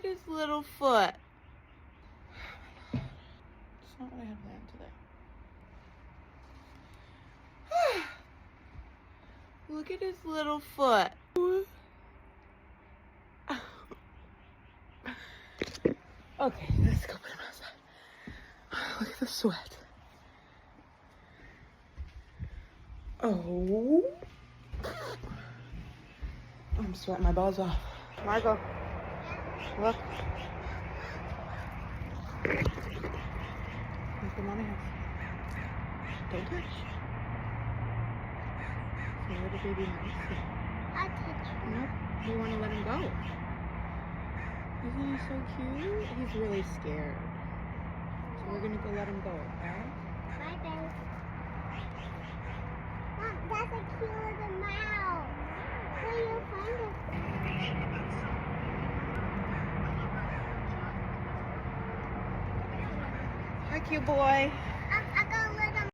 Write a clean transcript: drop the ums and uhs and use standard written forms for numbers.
his little foot. It's not what I had planned today. Look at his little foot. Okay, let's go put him outside. Look at the sweat. Oh. I'm sweating my balls off. Margot, look. Look what mommy has. Don't touch. So where the baby nice? I'll touch you. Nope. You want to let him go. Isn't he so cute? He's really scared. So we're going to go let him go, okay? Bye, babe. Mom, that's a cute little mouse. Where you find it? Hi, cute boy.